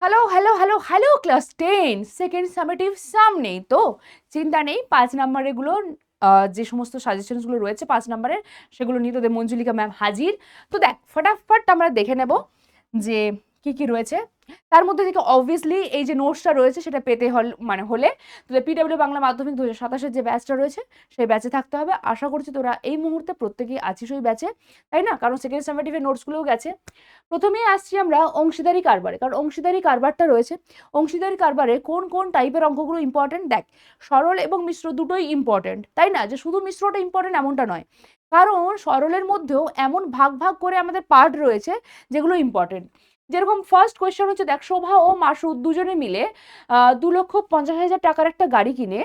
Hello hello hello hello class 10 second summative সামনেই তো চিন্তা নেই 5 নম্বরের যে সমস্ত সাজেশনসগুলো রয়েছে 5 নম্বরের সেগুলো নিয়ে তোদের মঞ্জুলিকা ম্যাম হাজির। তো দেখ ফটাফট আমরা দেখে নেব যে কি কি রয়েছে। তার মধ্যে থেকে অবভিয়াসলি এই যে নোটসটা রয়েছে সেটা পেতে হলে তোদের পিডব্লিউ বাংলা মাধ্যমিক 2027-এর যে ব্যাচটা রয়েছে সেই ব্যাচে থাকতে হবে। আশা করছি তোরা এই মুহূর্তে প্রত্যেকেই আছিস ওই ব্যাচে, তাই না? কারণ সেকেন্ড সামেটিভের নোটসগুলোও গেছে। প্রথমেই আসছি আমরা অংশীদারি কারবারে, কারণ অংশীদারি কারবারটা রয়েছে। অংশীদারি কারবারে কোন কোন টাইপের অঙ্কগুলো ইম্পর্টেন্ট দেখ। সরল এবং মিশ্র দুটোই ইম্পর্টেন্ট, তাই না? যে শুধু মিশ্রটা ইম্পর্টেন্ট এমনটা নয়, কারণ সরলের মধ্যেও এমন ভাগ ভাগ করে আমাদের পার্ট রয়েছে যেগুলো ইম্পর্টেন্ট। যেরকম ফার্স্ট কোয়েশ্চেন হচ্ছে দেখ, শোভা ও মাসুদ দুজনে মিলে 2,50,000 টাকার একটা গাড়ি কিনে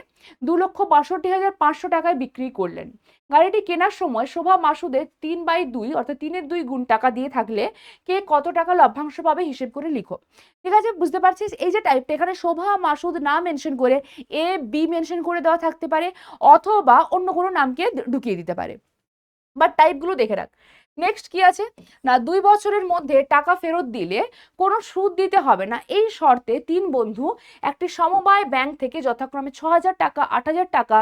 2,62,500 টাকায় বিক্রি করলেন। গাড়িটি কেনার সময় শোভা মাসুদের 3/2 অর্থাৎ 3-এর 2 গুণ টাকা দিয়ে থাকলে কে কত টাকা লভ্যাংশ পাবে হিসেব করে লিখো। ঠিক আছে, বুঝতে পারছিস? এই যে টাইপটা এখানে শোভা মাসুদ না মেনশন করে এ বি মেনশন করে দেওয়া থাকতে পারে, অথবা অন্য কোনো নামকে ঢুকিয়ে দিতে পারে, বাট টাইপগুলো দেখে রাখ। নেক্সট কি আছে না, 2 বছরের মধ্যে টাকা ফেরত দিলে কোনো সুদ দিতে হবে না, এই শর্তে 3 বন্ধু একটি সমবায় ব্যাংক থেকে যথাক্রমে 6,000 টাকা, 8,000 টাকা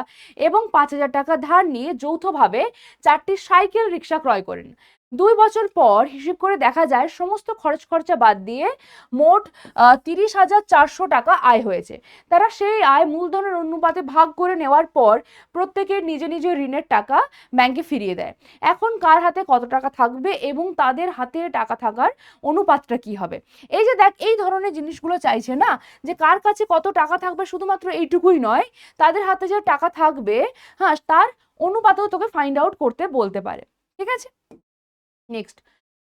এবং 5,000 টাকা ধার নিয়ে যৌথভাবে 4টি সাইকেল রিক্সা ক্রয় করেন। 2 বছর পর হিসেব করে দেখা যায় সমস্ত খরচ খরচা বাদ দিয়ে মোট 30,400 টাকা আয় হয়েছে। তারা সেই আয় মূলধনের অনুপাতে ভাগ করে নেওয়ার পর প্রত্যেকের নিজ নিজ ঋণের টাকা ব্যাংকে ফিরিয়ে দেয়। এখন কার হাতে কত টাকা থাকবে এবং তাদের হাতে টাকা থাকার অনুপাতটা কি হবে? এই যে দেখ, এই ধরনের জিনিসগুলো চাইছে না, যে কার কাছে কত টাকা থাকবে, শুধুমাত্র এইটুকুই নয়, তাদের হাতে যে টাকা থাকবে, হ্যাঁ, তার অনুপাতও তোকে ফাইন্ড আউট করতে বলতে পারে। ঠিক আছে, নেক্সট,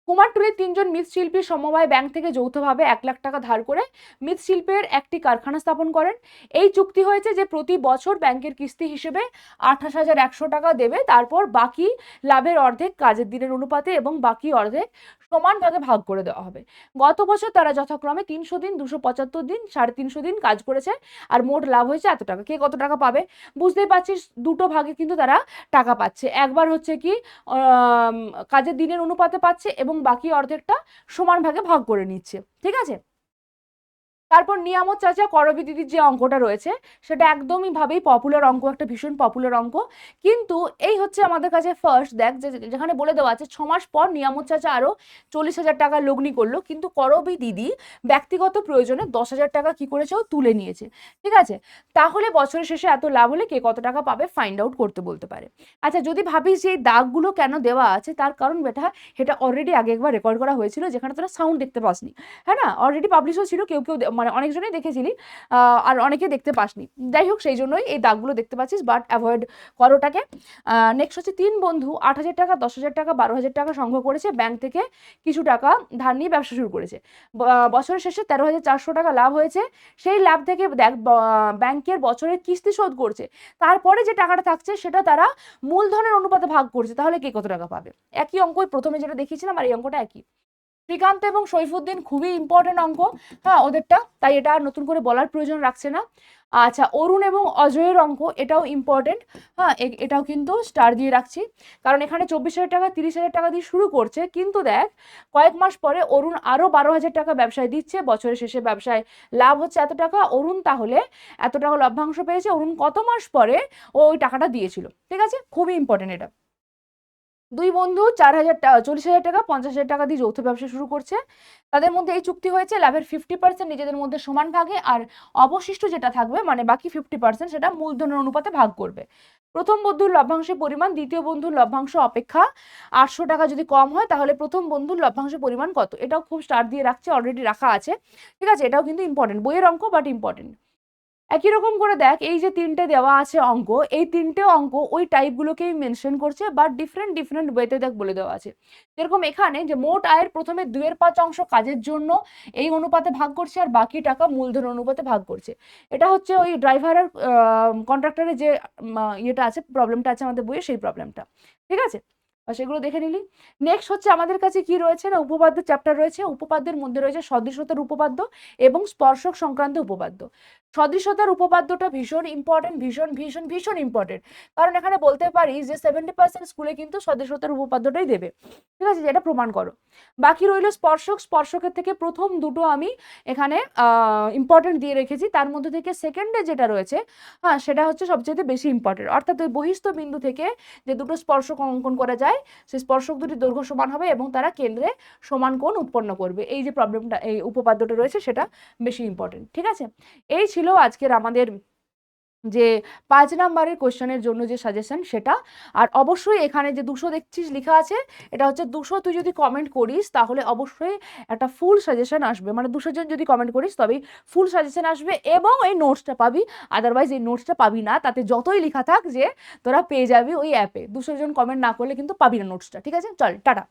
কুমারটুলির 3জন মৃৎশিল্পী সমবায় ব্যাংক থেকে যৌথভাবে 1,00,000 টাকা ধার করে মৃৎশিল্পের একটি কারখানা স্থাপন করেন। এই চুক্তি হয়েছে যে প্রতি বছর ব্যাংকের কিস্তি হিসেবে 28,100 টাকা দেবে, তারপর বাকি লাভের অর্ধেক কাজের দিনের অনুপাতে এবং বাকি অর্ধেক সমান ভাগে ভাগ করে দেওয়া হবে। গত বছর তারা যথাক্রমে 300 দিন, 275 দিন, 350 দিন কাজ করেছে, আর মোট লাভ হয়েছে এত টাকা। কে কত টাকা পাবে বুঝতেই পারছিস, দুটো ভাগে কিন্তু তারা টাকা পাচ্ছে। একবার হচ্ছে কি কাজের দিনের অনুপাতে পাচ্ছে এবং বাকি অর্ধেকটা সমান ভাগে ভাগ করে নিচ্ছে। ঠিক আছে, তারপর নিয়ামত চাচা করবী দিদির যে অঙ্কটা রয়েছে সেটা একদমই ভাবেই পপুলার অঙ্ক, একটা ভীষণ পপুলার অঙ্ক। কিন্তু এই হচ্ছে আমাদের কাছে ফার্স্ট দেখ, যে যেখানে বলে দেওয়া আছে 6 মাস পর নিয়ামত চাচা আরো 40,000 টাকা লগ্নি করলো, কিন্তু করবী দিদি ব্যক্তিগত প্রয়োজনে 10,000 টাকা কি করেছে, ও তুলে নিয়েছে। ঠিক আছে, তাহলে বছরের শেষে এত লাভ হলে কে কত টাকা পাবে ফাইন্ড আউট করতে বলতে পারে। আচ্ছা, যদি ভাবিস যে এই দাগগুলো কেন দেওয়া আছে, তার কারণ বেটা, এটা অলরেডি আগে একবার রেকর্ড করা হয়েছিল যেখানে তোরা সাউন্ড দেখতে পাসনি। হ্যাঁ না, অলরেডি পাবলিশও ছিল, কেউ কেউ মানে অনেকজনই দেখেছিলি, আর অনেকে দেখতে পাসনি। যাই হোক, সেই জন্যই এই দাগগুলো দেখতে পাচ্ছিস, বাট অ্যাভয়েড করোটাকে। নেক্সট হচ্ছে 3 বন্ধু 8,000 টাকা, 10,000 টাকা, 12,000 টাকা সংগ্রহ করেছে, ব্যাংক থেকে কিছু টাকা ধার নিয়ে ব্যবসা শুরু করেছে। বছরের শেষে 13,400 টাকা লাভ হয়েছে। সেই লাভ থেকে দেখ ব্যাংকের বছরের কিস্তি শোধ করছে, তারপরে যে টাকাটা থাকছে সেটা তারা মূলধনের অনুপাতে ভাগ করছে, তাহলে কে কত টাকা পাবে? একই অঙ্কই প্রথমে যেটা দেখিয়েছিলাম আর এই অঙ্কটা একই। শ্রীকান্ত এবং সৈফুদ্দিন খুবই ইম্পর্টেন্ট অঙ্ক, হ্যাঁ ওদেরটা, তাই এটা আর নতুন করে বলার প্রয়োজন রাখছে না। আচ্ছা, অরুণ এবং অজয়ের অঙ্ক, এটাও ইম্পর্টেন্ট, হ্যাঁ এটাও কিন্তু স্টার দিয়ে রাখছি, কারণ এখানে 24,000 টাকা 30,000 টাকা দিয়ে শুরু করছে, কিন্তু দেখ কয়েক মাস পরে অরুণ আরো 12,000 টাকা ব্যবসায় দিচ্ছে, বছরের শেষে ব্যবসায় লাভ হচ্ছে এত টাকা, অরুণ তাহলে এত টাকা লভ্যাংশ পেয়েছে, অরুণ কত মাস পরে ও ওই টাকাটা দিয়েছিল। ঠিক আছে, খুবই ইম্পর্টেন্ট এটা। 2 বন্ধু 40,000 টাকা 50,000 টাকা দিয়ে যৌথ ব্যবসা শুরু করছে। তাদের মধ্যে এই চুক্তি হয়েছে লাভের 50% নিজেদের মধ্যে সমান ভাগে, আর অবশিষ্ট যেটা থাকবে মানে বাকি 50% সেটা মূলধনের অনুপাতে ভাগ করবে। প্রথম বন্ধুর লভ্যাংশের পরিমাণ দ্বিতীয় বন্ধুর লভ্যাংশ অপেক্ষা 800 টাকা যদি কম হয়, তাহলে প্রথম বন্ধুর লভ্যাংশের পরিমাণ কত? এটাও খুব স্টার দিয়ে রাখছে, অলরেডি রাখা আছে। ঠিক আছে, এটাও কিন্তু ইম্পর্টেন্ট, বইয়ের অঙ্ক বাট ইম্পর্টেন্ট। একই রকম করে দেখ, এই যে 3টে দেওয়া আছে অঙ্ক, এই 3টে অঙ্ক ওই টাইপগুলোকেই মেনশন করছে, বাট ডিফারেন্ট ডিফারেন্ট ওয়েতে দেখ বলে দেওয়া আছে। যেরকম এখানে যে মোট আয়ের প্রথমে 2/5 অংশ কাজের জন্য এই অনুপাতে ভাগ করছে, আর বাকি টাকা মূলধন অনুপাতে ভাগ করছে। এটা হচ্ছে ওই ড্রাইভার আর কন্ট্রাক্টরের যে ইয়েটা আছে, প্রবলেমটা আছে আমাদের বইয়ে, সেই প্রবলেমটা। ঠিক আছে, সেগুলো দেখে নিলি। নেক্সট হচ্ছে আমাদের কাছে কি রয়েছে না, উপপাদ্য চ্যাপ্টার রয়েছে। উপপাদ্যের মধ্যে রয়েছে সদৃশতার উপপাদ্য এবং স্পর্শক সংক্রান্ত উপপাদ্য। সদৃশতার উপপাদ্যটা ভীষণ ইম্পর্টেন্ট, ভীষণ ভীষণ ভীষণ ইম্পর্টেন্ট, কারণ এখানে বলতে পারি যে 70% স্কুলে কিন্তু সদৃশতার উপপাদ্যটাই দেবে, ঠিক আছে, যেটা প্রমাণ করো। বাকি রইল স্পর্শক। স্পর্শকের থেকে প্রথম দুটো আমি এখানে ইম্পর্টেন্ট দিয়ে রেখেছি, তার মধ্যে থেকে সেকেন্ডে যেটা রয়েছে, হ্যাঁ, সেটা হচ্ছে সবচেয়ে বেশি ইম্পর্টেন্ট। অর্থাৎ ওই বহিস্থ বিন্দু থেকে যে দুটো স্পর্শক অঙ্কন করা যায়, সেই স্পর্শক দুটি দৈর্ঘ্য সমান হবে এবং তারা কেন্দ্রে সমান কোণ উৎপন্ন করবে। এই যে প্রবলেমটা, এই উপপাদ্যটা রয়েছে, সেটা বেশি ইম্পর্টেন্ট, ঠিক আছে। এই ছিল আজকের আমাদের যে 5 নাম্বারের কোশ্চেনের জন্য যে সাজেশন সেটা। আর অবশ্যই এখানে যে 200 দেখছিস লেখা আছে, এটা হচ্ছে 200, তুই যদি কমেন্ট করিস তাহলে অবশ্যই একটা ফুল সাজেশন আসবে, মানে 200 জন যদি কমেন্ট করিস তবেই ফুল সাজেশন আসবে এবং এই নোটসটা পাবি। আদারওয়াইজ এই নোটসটা পাবি না, তাতে যতই লেখা থাক যে তোরা পেয়ে যাবি ওই অ্যাপে। 200 জন কমেন্ট না করলে কিন্তু পাবি না নোটসটা, ঠিক আছে। চল, টাটা।